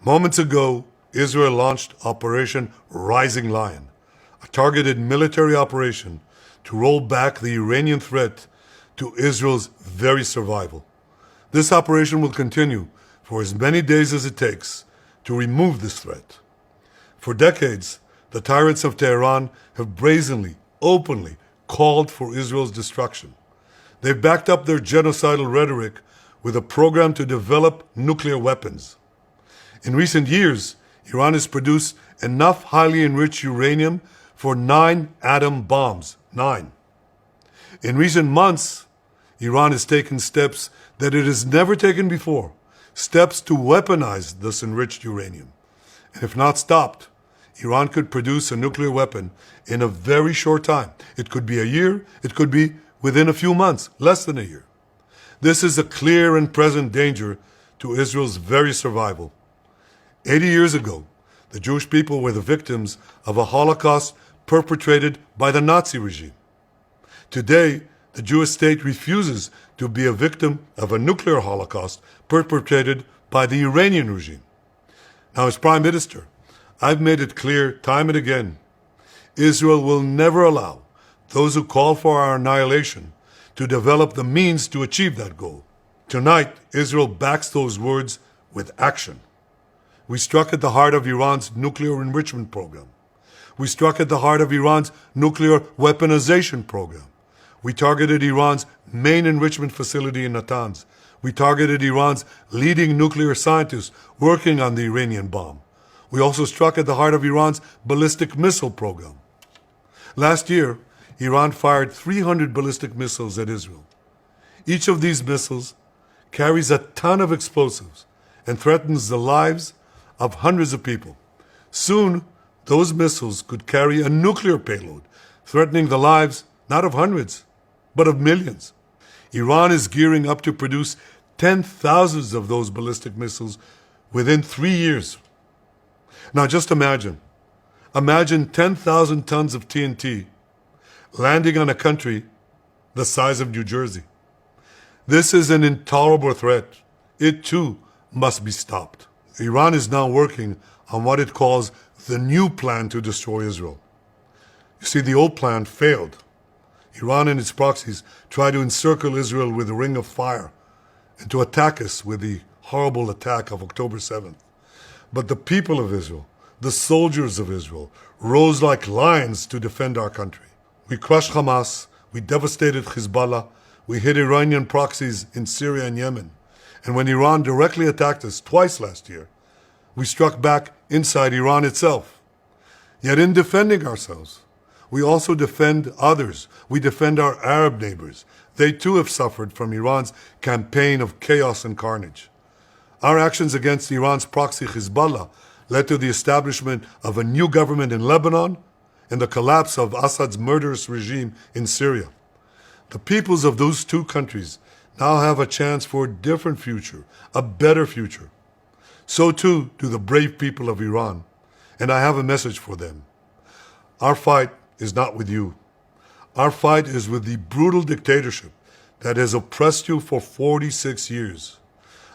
Moments ago, Israel launched Operation Rising Lion, a targeted military operation to roll back the Iranian threat to Israel's very survival. This operation will continue for as many days as it takes to remove this threat. For decades, the tyrants of Tehran have brazenly, openly called for Israel's destruction. They've backed up their genocidal rhetoric with a program to develop nuclear weapons. In recent years, Iran has produced enough highly enriched uranium for 9 atom bombs. 9. In recent months, Iran has taken steps that it has never taken before, steps to weaponize this enriched uranium. And if not stopped, Iran could produce a nuclear weapon in a very short time. It could be a year, it could be within a few months, less than a year. This is a clear and present danger to Israel's very survival. 80 years ago, the Jewish people were the victims of a Holocaust perpetrated by the Nazi regime. Today, the Jewish state refuses to be a victim of a nuclear Holocaust perpetrated by the Iranian regime. Now, as Prime Minister, I've made it clear time and again, Israel will never allow those who call for our annihilation to develop the means to achieve that goal. Tonight, Israel backs those words with action. We struck at the heart of Iran's nuclear enrichment program. We struck at the heart of Iran's nuclear weaponization program. We targeted Iran's main enrichment facility in Natanz. We targeted Iran's leading nuclear scientists working on the Iranian bomb. We also struck at the heart of Iran's ballistic missile program. Last year, Iran fired 300 ballistic missiles at Israel. Each of these missiles carries a ton of explosives and threatens the lives of hundreds of people. Soon, those missiles could carry a nuclear payload, threatening the lives not of hundreds, but of millions. Iran is gearing up to produce 10,000 of those ballistic missiles within 3 years. Now just imagine 10,000 tons of TNT landing on a country the size of New Jersey. This is an intolerable threat. It too must be stopped. Iran is now working on what it calls the new plan to destroy Israel. You see, the old plan failed. Iran and its proxies tried to encircle Israel with a ring of fire and to attack us with the horrible attack of October 7th. But the people of Israel, the soldiers of Israel, rose like lions to defend our country. We crushed Hamas, we devastated Hezbollah, we hit Iranian proxies in Syria and Yemen. And when Iran directly attacked us twice last year, we struck back inside Iran itself. Yet in defending ourselves, we also defend others. We defend our Arab neighbors. They too have suffered from Iran's campaign of chaos and carnage. Our actions against Iran's proxy Hezbollah led to the establishment of a new government in Lebanon and the collapse of Assad's murderous regime in Syria. The peoples of those two countries now have a chance for a different future, a better future. So too do the brave people of Iran, and I have a message for them. Our fight is not with you. Our fight is with the brutal dictatorship that has oppressed you for 46 years.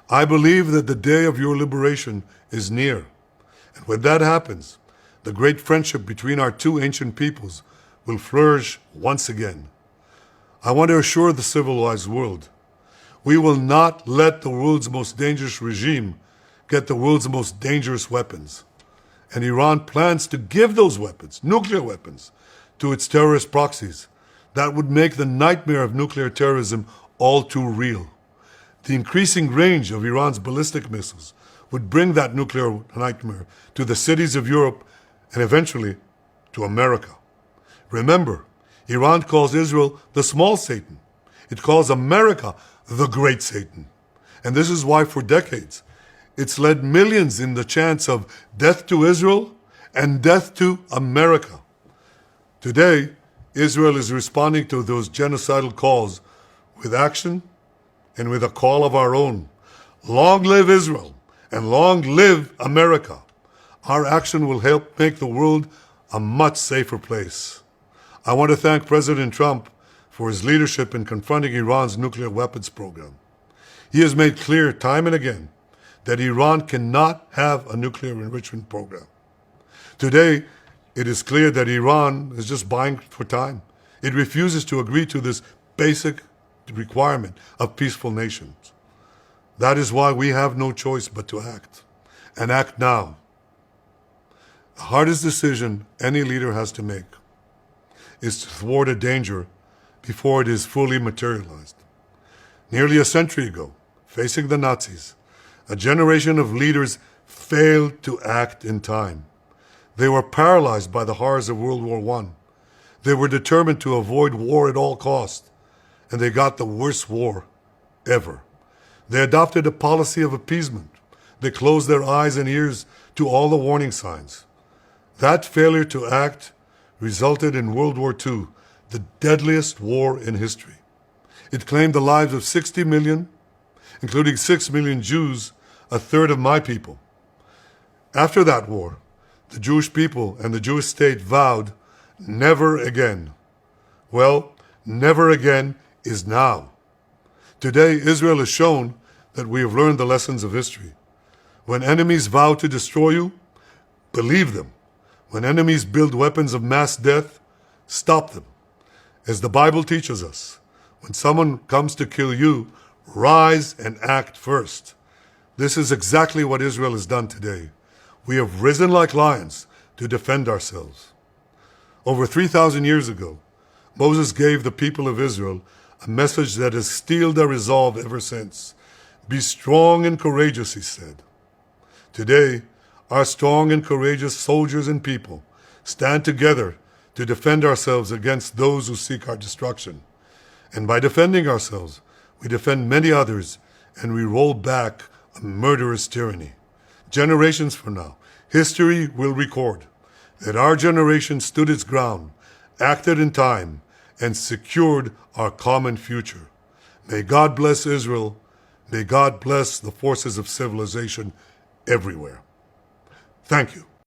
I believe that the day of your liberation is near. And when that happens, the great friendship between our two ancient peoples will flourish once again. I want to assure the civilized world, we will not let the world's most dangerous regime get the world's most dangerous weapons. And Iran plans to give those weapons, nuclear weapons, to its terrorist proxies. That would make the nightmare of nuclear terrorism all too real. The increasing range of Iran's ballistic missiles would bring that nuclear nightmare to the cities of Europe and eventually to America. Remember, Iran calls Israel the small Satan. It calls America the great Satan. And this is why for decades, it's led millions in the chants of death to Israel and death to America. Today, Israel is responding to those genocidal calls with action and with a call of our own. Long live Israel and long live America. Our action will help make the world a much safer place. I want to thank President Trump for his leadership in confronting Iran's nuclear weapons program. He has made clear time and again that Iran cannot have a nuclear enrichment program. Today, it is clear that Iran is just buying for time. It refuses to agree to this basic requirement of peaceful nations. That is why we have no choice but to act, and act now. The hardest decision any leader has to make is to thwart a danger before it is fully materialized. Nearly a century ago, facing the Nazis, a generation of leaders failed to act in time. They were paralyzed by the horrors of World War I. They were determined to avoid war at all costs, and they got the worst war ever. They adopted a policy of appeasement. They closed their eyes and ears to all the warning signs. That failure to act resulted in World War II, the deadliest war in history. It claimed the lives of 60 million, including 6 million Jews, a third of my people. After that war, the Jewish people and the Jewish state vowed, never again. Well, never again is now. Today, Israel has shown that we have learned the lessons of history. When enemies vow to destroy you, believe them. When enemies build weapons of mass death, stop them. As the Bible teaches us, when someone comes to kill you, rise and act first. This is exactly what Israel has done today. We have risen like lions to defend ourselves. Over 3,000 years ago, Moses gave the people of Israel a message that has steeled their resolve ever since. Be strong and courageous, he said. Today, our strong and courageous soldiers and people stand together to defend ourselves against those who seek our destruction. And by defending ourselves, we defend many others, and we roll back a murderous tyranny. Generations from now, history will record that our generation stood its ground, acted in time, and secured our common future. May God bless Israel. May God bless the forces of civilization everywhere. Thank you.